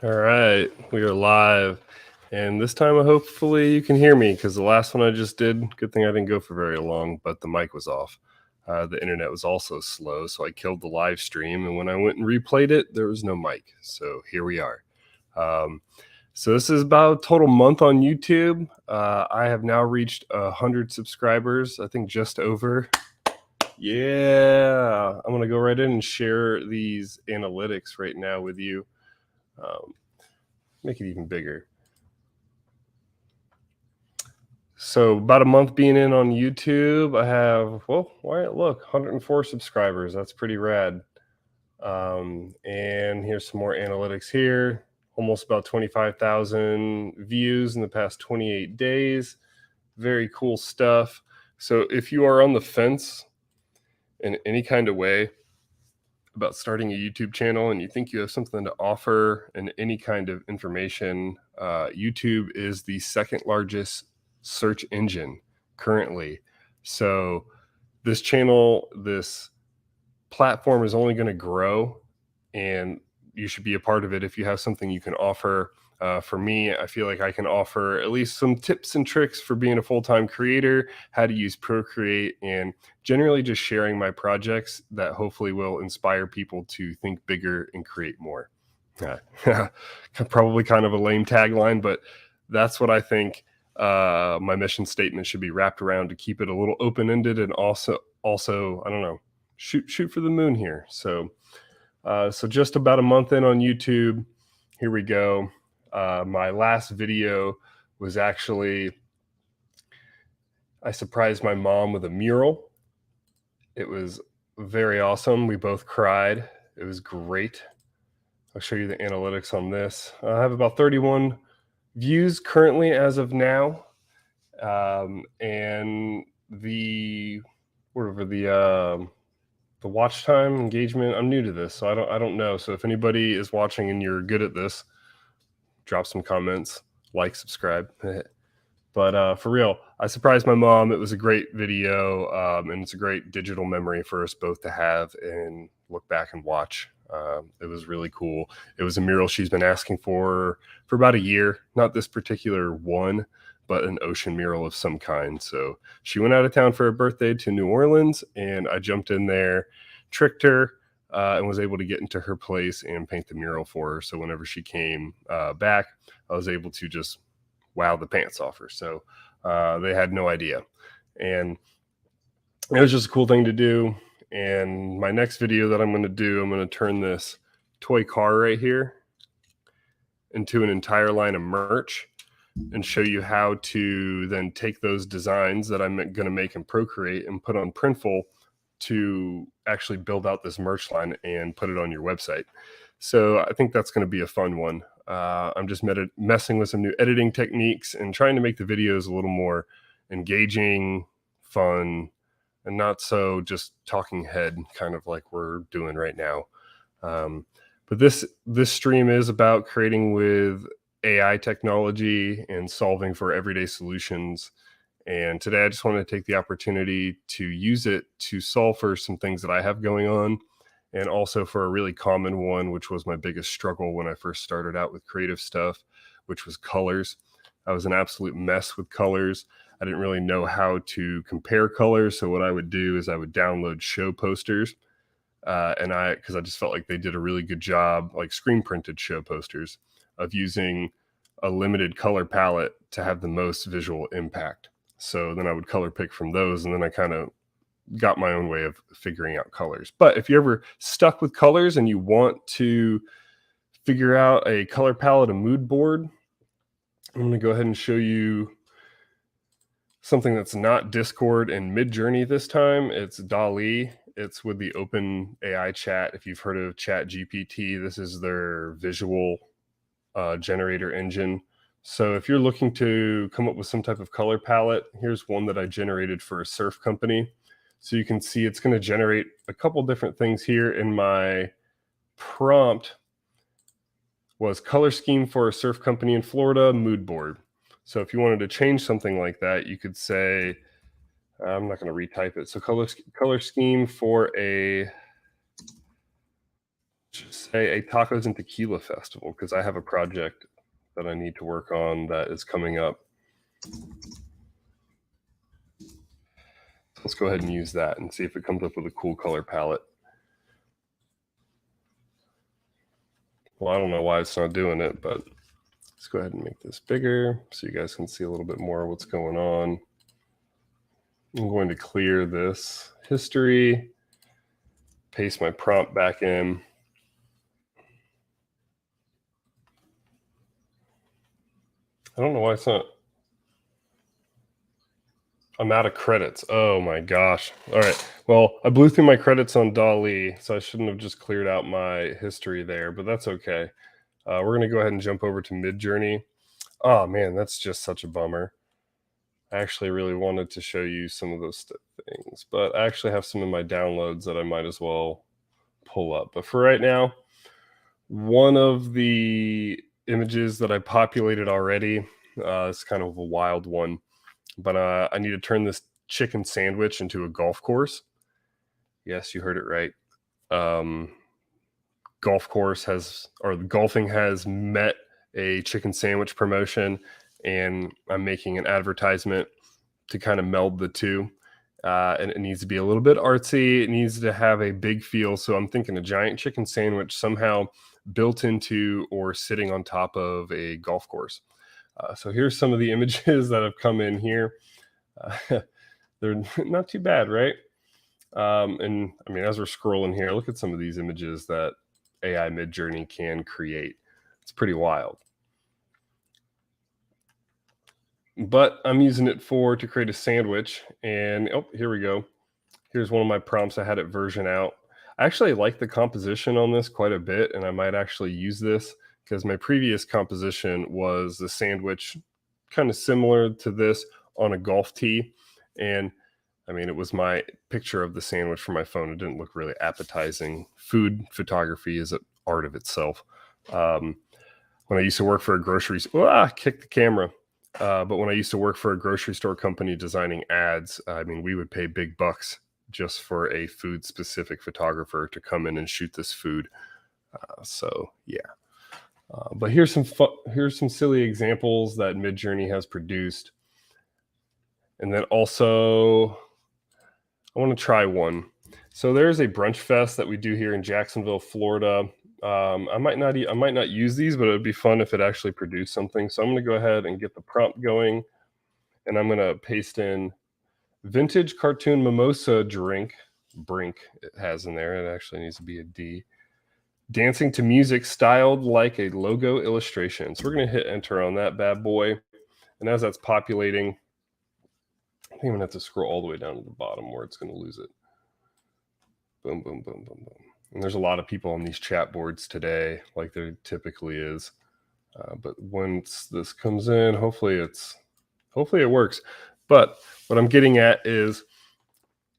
All right, we are live. And this time, hopefully, you can hear me because the last one I just did, good thing I didn't go for very long, but the mic was off. The internet was also slow, so I killed the live stream. And when I went and replayed it, there was no mic. So here we are. So this is about a total month on YouTube. I have now reached 100 subscribers, I think just over. Yeah, I'm going to go right in and share these analytics right now with you. Make it even bigger. So about a month being in on YouTube, I have, well, look, 104 subscribers. That's pretty rad. And here's some more analytics here. Almost about 25,000 views in the past 28 days. Very cool stuff. So if you are on the fence in any kind of way about starting a YouTube channel and you think you have something to offer and any kind of information, YouTube is the second largest search engine currently. So this channel, this platform is only going to grow, and you should be a part of it if you have something you can offer. For me, I feel like I can offer at least some tips and tricks for being a full-time creator, how to use Procreate, and generally just sharing my projects that hopefully will inspire people to think bigger and create more. Probably kind of a lame tagline, but that's what I think my mission statement should be wrapped around to keep it a little open-ended and also I don't know, shoot for the moon here. So just about a month in on YouTube. Here we go. My last video was actually, I surprised my mom with a mural. It was very awesome. We both cried. It was great. I'll show you the analytics on this. I have about 31 views currently as of now. And the watch time engagement, I'm new to this, so I don't know. So if anybody is watching and you're good at this, drop some comments, like, subscribe. But for real, I surprised my mom. It was a great video, and it's a great digital memory for us both to have and look back and watch. It was really cool. It was a mural she's been asking for about a year. Not this particular one, but an ocean mural of some kind. So she went out of town for her birthday to New Orleans, and I jumped in there, tricked her, and was able to get into her place and paint the mural for her. So whenever she came back, I was able to just wow the pants off her. So they had no idea. And it was just a cool thing to do. And my next video that I'm going to do, I'm going to turn this toy car right here into an entire line of merch and show you how to then take those designs that I'm going to make in Procreate and put on Printful to actually build out this merch line and put it on your website. So I think that's going to be a fun one. I'm just messing with some new editing techniques and trying to make the videos a little more engaging, fun, and not so just talking head, kind of like we're doing right now. But this stream is about creating with AI technology and solving for everyday solutions. And today I just wanted to take the opportunity to use it to solve for some things that I have going on, and also for a really common one, which was my biggest struggle when I first started out with creative stuff, which was colors. I was an absolute mess with colors. I didn't really know how to compare colors. So what I would do is I would download show posters, because I just felt like they did a really good job, like screen printed show posters, of using a limited color palette to have the most visual impact. So then I would color pick from those, and then I kind of got my own way of figuring out colors. But if you're ever stuck with colors and you want to figure out a color palette, a mood board, I'm going to go ahead and show you something that's not Discord and Midjourney this time. It's DALL-E. It's with the Open AI chat. If you've heard of Chat GPT, this is their visual generator engine. So if you're looking to come up with some type of color palette, here's one that I generated for a surf company. So you can see it's going to generate a couple different things here. In my prompt was color scheme for a surf company in Florida, mood board. So if you wanted to change something like that, you could say, I'm not going to retype it. So color scheme for just just say a tacos and tequila festival because I have a project that I need to work on that is coming up. Let's go ahead and use that and see if it comes up with a cool color palette. Well, I don't know why it's not doing it, but let's go ahead and make this bigger so you guys can see a little bit more of what's going on. I'm going to clear this history, paste my prompt back in. I don't know why it's not. I'm out of credits. Oh my gosh. All right. Well, I blew through my credits on DALL-E, so I shouldn't have just cleared out my history there, but that's okay. We're going to go ahead and jump over to Midjourney. Oh man, that's just such a bummer. I actually really wanted to show you some of those things, but I actually have some in my downloads that I might as well pull up. But for right now, one of the images that I populated already, it's kind of a wild one, but I need to turn this chicken sandwich into a golf course. Yes, you heard it right. Golfing has met a chicken sandwich promotion, and I'm making an advertisement to kind of meld the two. And it needs to be a little bit artsy. It needs to have a big feel. So I'm thinking a giant chicken sandwich somehow built into or sitting on top of a golf course. So here's some of the images that have come in here. They're not too bad, right? And I mean, as we're scrolling here, look at some of these images that AI Midjourney can create. It's pretty wild. But I'm using it to create a sandwich. And oh, here we go. Here's one of my prompts. I had it version out. I actually like the composition on this quite a bit, and I might actually use this because my previous composition was the sandwich kind of similar to this on a golf tee. And I mean, it was my picture of the sandwich from my phone. It didn't look really appetizing. Food photography is an art of itself. When I used to work for a grocery store, kick the camera. But when I used to work for a grocery store company designing ads, I mean, we would pay big bucks just for a food specific photographer to come in and shoot this food. So yeah. But here's some silly examples that Midjourney has produced. And then also, I want to try one. So there's a brunch fest that we do here in Jacksonville, Florida. I might not use these, but it would be fun if it actually produced something. So I'm going to go ahead and get the prompt going, and I'm going to paste in vintage cartoon mimosa drink. Brink it has in there. It actually needs to be a D. Dancing to music styled like a logo illustration. So we're going to hit enter on that bad boy. And as that's populating, I think I'm going to have to scroll all the way down to the bottom or it's going to lose it. Boom, boom, boom, boom, boom. And there's a lot of people on these chat boards today, like there typically is. But once this comes in, hopefully it works. But what I'm getting at is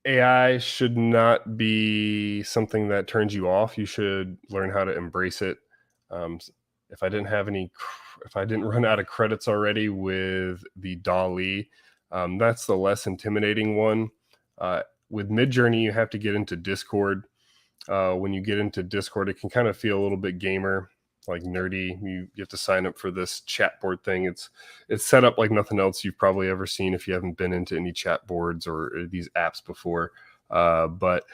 AI should not be something that turns you off. You should learn how to embrace it. If I didn't run out of credits already with the DALL-E, that's the less intimidating one. With Midjourney, you have to get into Discord. When you get into Discord, it can kind of feel a little bit gamer, like nerdy. You have to sign up for this chat board thing. It's set up like nothing else you've probably ever seen if you haven't been into any chat boards or these apps before. But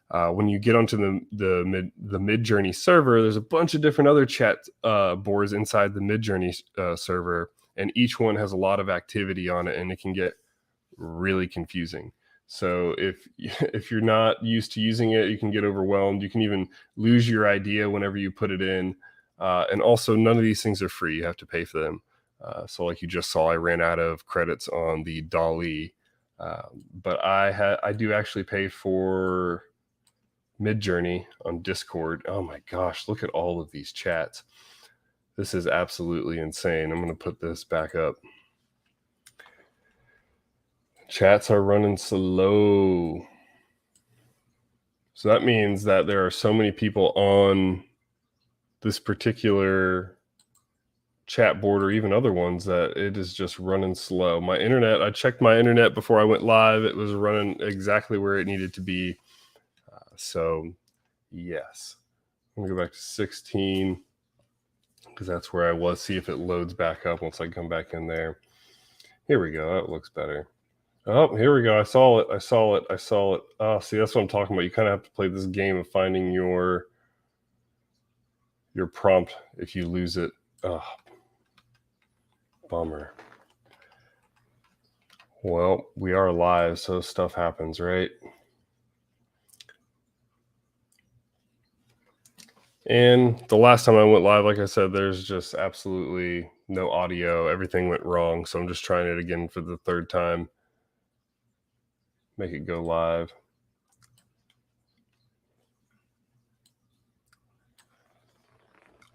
when you get onto the Midjourney server, there's a bunch of different other chat boards inside the Midjourney server, and each one has a lot of activity on it, and it can get really confusing. So if you're not used to using it, you can get overwhelmed. You can even lose your idea whenever you put it in. And also, none of these things are free. You have to pay for them. So like you just saw, I ran out of credits on the DALL-E. But I do actually pay for Midjourney on Discord. Oh my gosh, look at all of these chats. This is absolutely insane. I'm going to put this back up. Chats are running slow. So that means that there are so many people on this particular chat board or even other ones that it is just running slow. My internet, I checked my internet before I went live. It was running exactly where it needed to be. So yes, I'm gonna go back to 16 because that's where I was. See if it loads back up once I come back in there. Here we go. That looks better. Oh, here we go. I saw it. I saw it. I saw it. Oh, see, that's what I'm talking about. You kind of have to play this game of finding your prompt if you lose it. Oh, bummer. Well, we are live, so stuff happens, right? And the last time I went live, like I said, there's just absolutely no audio. Everything went wrong. So I'm just trying it again for the third time. Make it go live.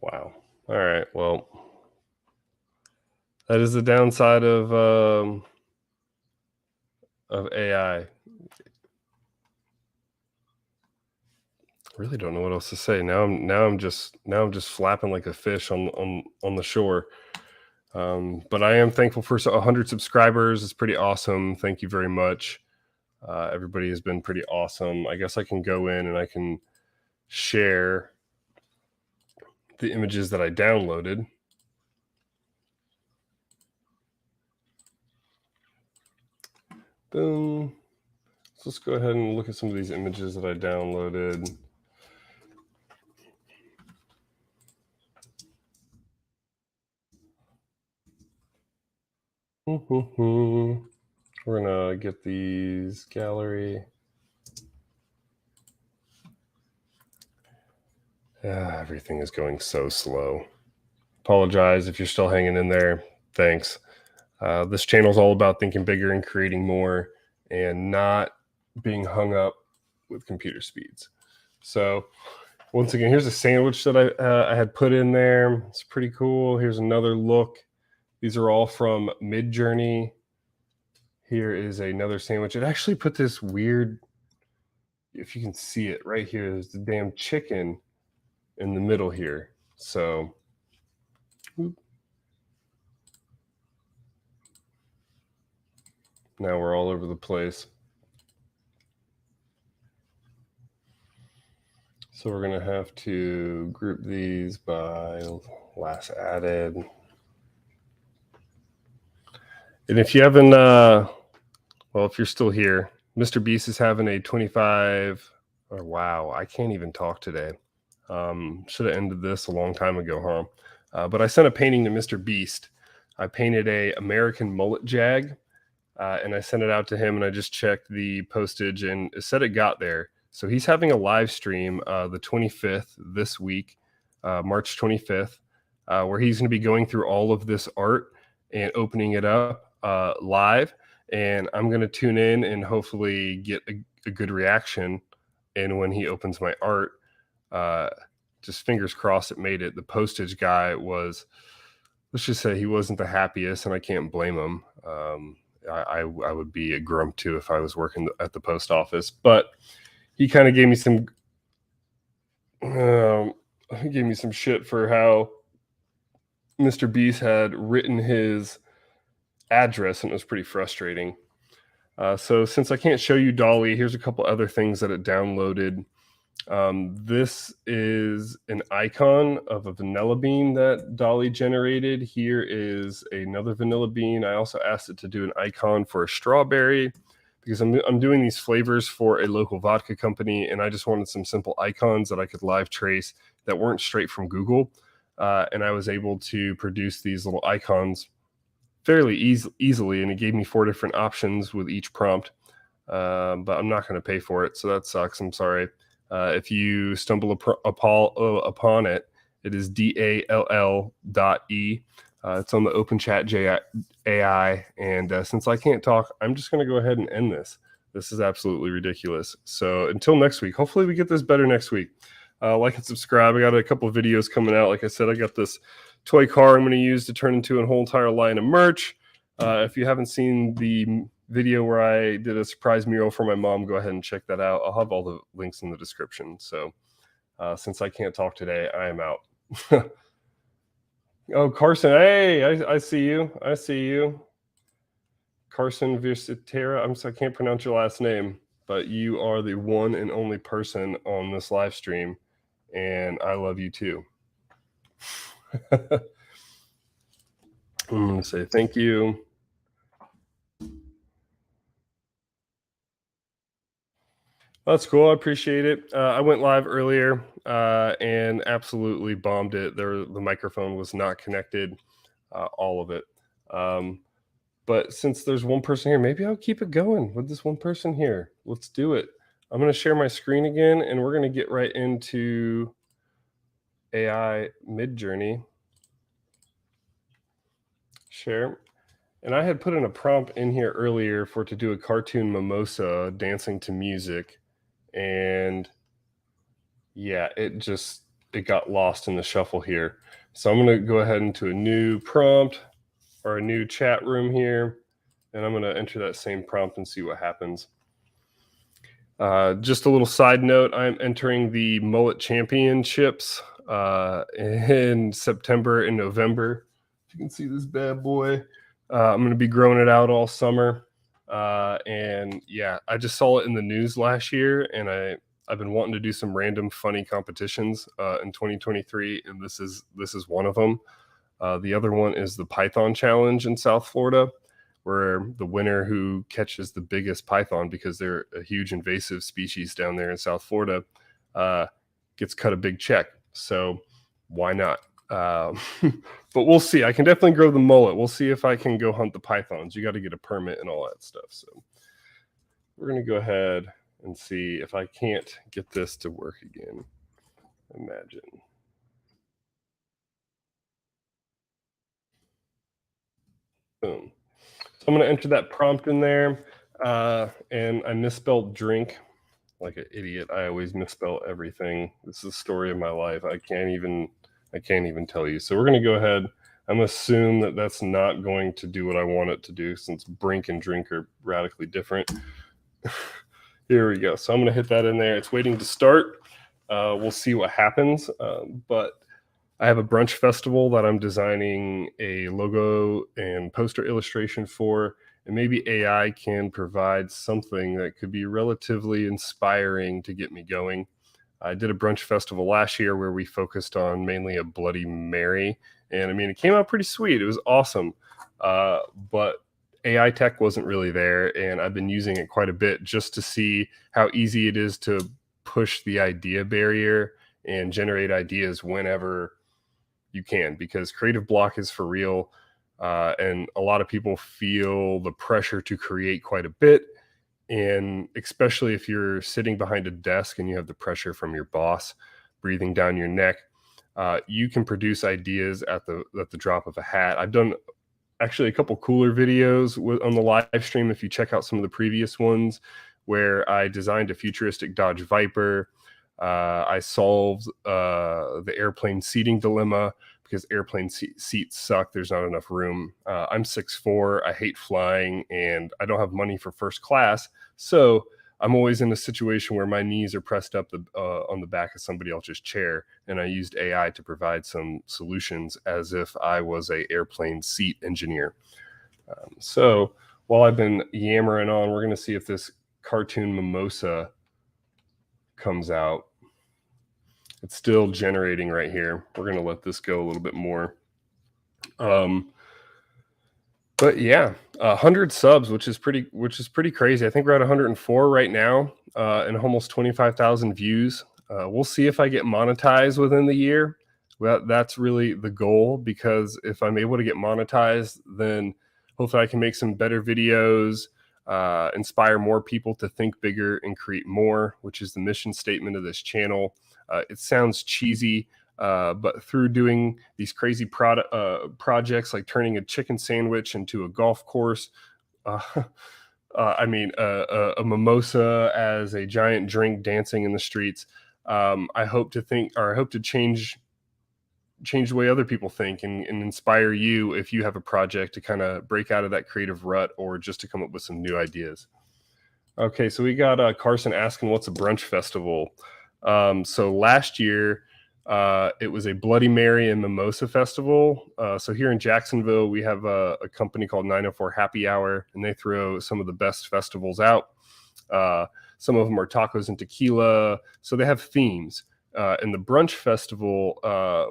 Wow. All right. Well, that is the downside of AI. Really don't know what else to say. Now I'm just flapping like a fish on the shore. But I am thankful for 100 subscribers. It's pretty awesome. Thank you very much. Everybody has been pretty awesome. I guess I can go in and I can share the images that I downloaded. Boom. So let's go ahead and look at some of these images that I downloaded. We're gonna get these gallery. Everything is going so slow. Apologize if you're still hanging in there. Thanks. This channel is all about thinking bigger and creating more and not being hung up with computer speeds. So once again, here's a sandwich that I had put in there. It's pretty cool. Here's another look. These are all from Midjourney. Here is another sandwich. It actually put this weird, if you can see it right here, there's the damn chicken in the middle here. So now we're all over the place. So we're gonna have to group these by last added. And if you haven't, well, if you're still here, Mr. Beast is having a 25. Oh, wow, I can't even talk today. Should have ended this a long time ago, huh? But I sent a painting to Mr. Beast. I painted a American mullet jag, and I sent it out to him, and I just checked the postage, and it said it got there. So he's having a live stream the 25th this week, March 25th, where he's going to be going through all of this art and opening it up live. And I'm going to tune in and hopefully get a good reaction. And when he opens my art, just fingers crossed it made it. The postage guy was, let's just say he wasn't the happiest, and I can't blame him. I would be a grump too if I was working at the post office, but he kind of gave me some shit for how Mr. Beast had written his address, and it was pretty frustrating. So since I can't show you Dolly, here's a couple other things that it downloaded. This is an icon of a vanilla bean that Dolly generated. Here is another vanilla bean. I also asked it to do an icon for a strawberry because I'm doing these flavors for a local vodka company, and I just wanted some simple icons that I could live trace that weren't straight from Google. And I was able to produce these little icons fairly easily, and it gave me 4 different options with each prompt. But I'm not going to pay for it, so that sucks. I'm sorry. If you stumble upon it, it is DALL.E. It's on the OpenChat AI, and since I can't talk, I'm just going to go ahead and end this. This is absolutely ridiculous. So until next week, hopefully we get this better next week. Like and subscribe. I got a couple of videos coming out. Like I said, I got this toy car I'm going to use to turn into a whole entire line of merch. If you haven't seen the video where I did a surprise mural for my mom, go ahead and check that out. I'll have all the links in the description. So since I can't talk today, I am out. Oh, Carson. Hey, I see you. I see you. Carson Visitera. I can't pronounce your last name, but you are the one and only person on this live stream. and I love you too. I'm going to say thank you. That's cool. I appreciate it. I went live earlier and absolutely bombed it. The microphone was not connected, all of it. Um, but since there's one person here, maybe I'll keep it going with this one person here. Let's do it. I'm going to share my screen again, and we're going to get right into AI Mid Journey. Share. And I had put in a prompt in here earlier for to do a cartoon mimosa dancing to music, and yeah, it got lost in the shuffle here. So I'm going to go ahead into a new prompt or a new chat room here, and I'm going to enter that same prompt and see what happens. Just a little side note, I'm entering the Mullet Championships in September and November. If you can see this bad boy, I'm going to be growing it out all summer. And yeah, I just saw it in the news last year, and I've been wanting to do some random funny competitions in 2023, and this is one of them. The other one is the Python Challenge in South Florida, where the winner who catches the biggest python, because they're a huge invasive species down there in South Florida, gets cut a big check. So why not? But we'll see. I can definitely grow the mullet. We'll see if I can go hunt the pythons. You got to get a permit and all that stuff. So we're going to go ahead and see if I can't get this to work again. Imagine. Boom. So I'm going to enter that prompt in there. And I misspelled drink like an idiot. I always misspell everything. This is the story of my life. I can't even tell you. So we're going to go ahead. I'm going to assume that that's not going to do what I want it to do, since brink and drink are radically different. Here we go. So I'm going to hit that in there. It's waiting to start. We'll see what happens. But I have a brunch festival that I'm designing a logo and poster illustration for, and maybe AI can provide something that could be relatively inspiring to get me going. I did a brunch festival last year where we focused on mainly a Bloody Mary, and I mean, it came out pretty sweet. It was awesome, but AI tech wasn't really there, and I've been using it quite a bit just to see how easy it is to push the idea barrier and generate ideas whenever you can, because creative block is for real, and a lot of people feel the pressure to create quite a bit, and especially if you're sitting behind a desk and you have the pressure from your boss breathing down your neck, you can produce ideas at the drop of a hat. I've done actually a couple cooler videos on the live stream, if you check out some of the previous ones, where I designed a futuristic Dodge Viper. I solved the airplane seating dilemma, because airplane seats suck. There's not enough room. I'm 6'4". I hate flying, and I don't have money for first class. So I'm always in a situation where my knees are pressed up on the back of somebody else's chair, and I used AI to provide some solutions as if I was a airplane seat engineer. So while I've been yammering on, we're going to see if this cartoon mimosa comes out. It's still generating right here. We're going to let this go a little bit more. But yeah, 100 subs, which is pretty crazy. I think we're at 104 right now, and almost 25,000 views. We'll see if I get monetized within the year. Well, that's really the goal, because if I'm able to get monetized, then hopefully I can make some better videos, inspire more people to think bigger and create more, which is the mission statement of this channel. It sounds cheesy, but through doing these crazy projects like turning a chicken sandwich into a golf course, I mean, a mimosa as a giant drink dancing in the streets, I hope to change the way other people think, and inspire you if you have a project to kind of break out of that creative rut, or just to come up with some new ideas. Okay, so we got Carson asking, what's a brunch festival? So last year, it was a Bloody Mary and Mimosa festival. So here in Jacksonville, we have a company called 904 Happy Hour, and they throw some of the best festivals out. Some of them are tacos and tequila. So they have themes. and the brunch festival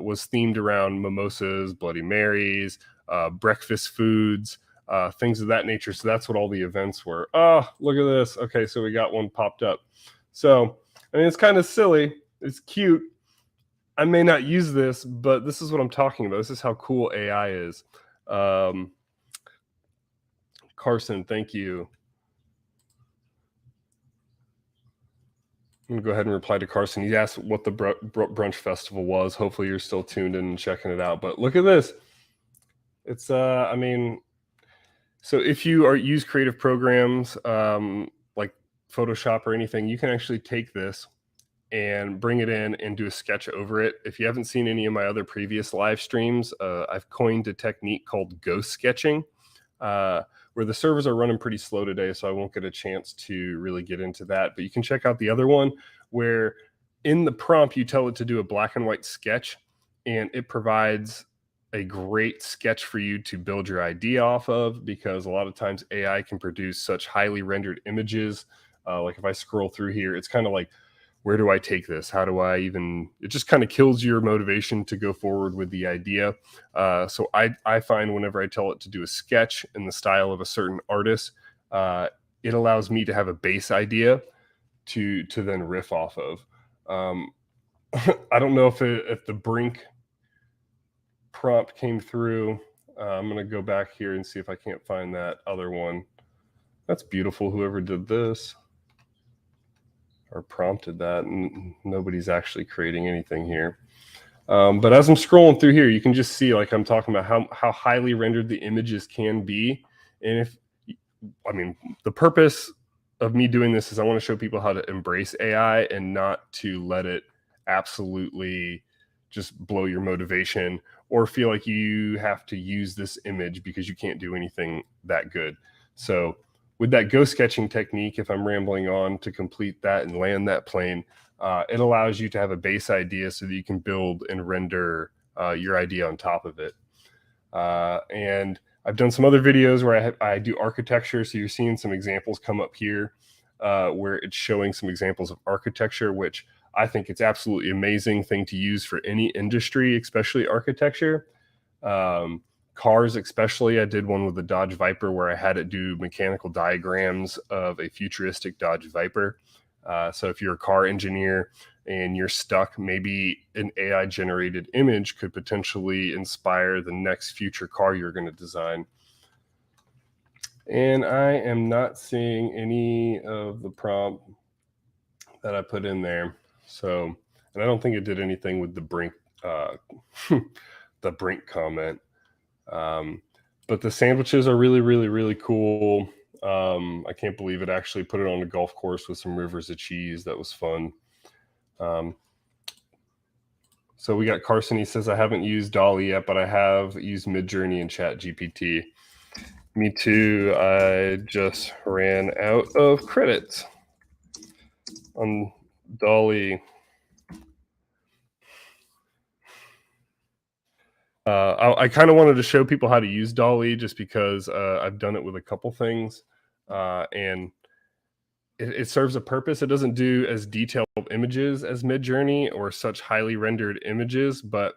was themed around mimosas, Bloody Marys, breakfast foods, things of that nature. So that's what all the events were. Oh, look at this. Okay, so we got one popped up. So, I mean, it's kind of silly. It's cute. I may not use this, but this is what I'm talking about. This is how cool AI is. Carson, thank you. I'm gonna go ahead and reply to Carson. He asked what the brunch festival was. Hopefully, you're still tuned in and checking it out. But look at this. It's I mean, so if you use creative programs like Photoshop or anything, you can actually take this and bring it in and do a sketch over it. If you haven't seen any of my other previous live streams, I've coined a technique called ghost sketching, where the servers are running pretty slow today, so I won't get a chance to really get into that. But you can check out the other one where in the prompt you tell it to do a black and white sketch, and it provides a great sketch for you to build your idea off of, because a lot of times AI can produce such highly rendered images. Like if I scroll through here, it's kind of like, where do I take this? How do I even, it just kind of kills your motivation to go forward with the idea. So I find whenever I tell it to do a sketch in the style of a certain artist, it allows me to have a base idea to then riff off of. I don't know if the Brink prompt came through. I'm going to go back here and see if I can't find that other one. That's beautiful, whoever did this or prompted that, and nobody's actually creating anything here. But as I'm scrolling through here, you can just see, like I'm talking about, how highly rendered the images can be. And the purpose of me doing this is I want to show people how to embrace AI and not to let it absolutely just blow your motivation or feel like you have to use this image because you can't do anything that good. So with that ghost sketching technique, if I'm rambling on to complete that and land that plane, it allows you to have a base idea so that you can build and render your idea on top of it. And I've done some other videos where I do architecture. So you're seeing some examples come up here where it's showing some examples of architecture, which I think it's absolutely amazing thing to use for any industry, especially architecture. Cars especially. I did one with the Dodge Viper where I had it do mechanical diagrams of a futuristic Dodge Viper. So if you're a car engineer and you're stuck, maybe an AI generated image could potentially inspire the next future car you're going to design. And I am not seeing any of the prompt that I put in there. So, and I don't think it did anything with the Brink, the Brink comment. But the sandwiches are really, really, really cool. I can't believe it actually put it on a golf course with some rivers of cheese. That was fun. So we got Carson. He says, I haven't used DALL-E yet, but I have used Midjourney and ChatGPT. Me too. I just ran out of credits on DALL-E. I kind of wanted to show people how to use DALL-E just because I've done it with a couple things, and it serves a purpose. It doesn't do as detailed images as Midjourney or such highly rendered images, but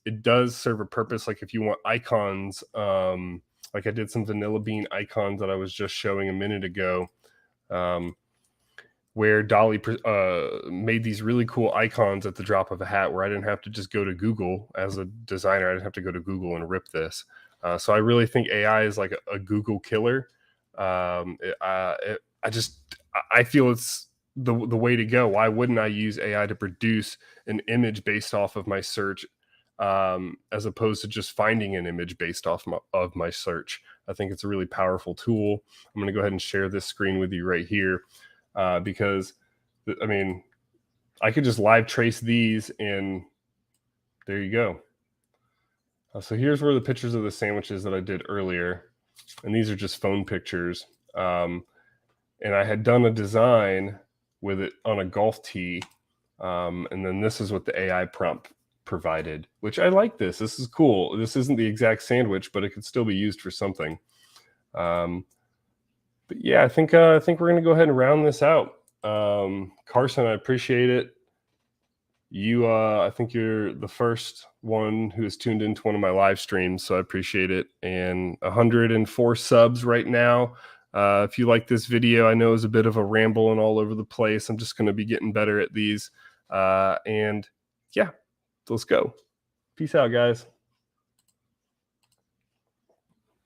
it does serve a purpose. Like if you want icons, like I did some vanilla bean icons that I was just showing a minute ago, where DALL-E made these really cool icons at the drop of a hat, where I didn't have to just go to Google as a designer. I didn't have to go to Google and rip this. So I really think AI is like a Google killer. I feel it's the way to go. Why wouldn't I use AI to produce an image based off of my search, as opposed to just finding an image based off of my search? I think it's a really powerful tool. I'm going to go ahead and share this screen with you right here. Because I mean, I could just live trace these and there you go. So here's where the pictures of the sandwiches that I did earlier, and these are just phone pictures. And I had done a design with it on a golf tee. And then this is what the AI prompt provided, which I like this. This is cool. This isn't the exact sandwich, but it could still be used for something. But yeah, I think we're going to go ahead and round this out. Carson, I appreciate it. I think you're the first one who has tuned into one of my live streams, so I appreciate it. And 104 subs right now. If you like this video, I know it's a bit of a ramble and all over the place. I'm just going to be getting better at these. And yeah, let's go. Peace out, guys.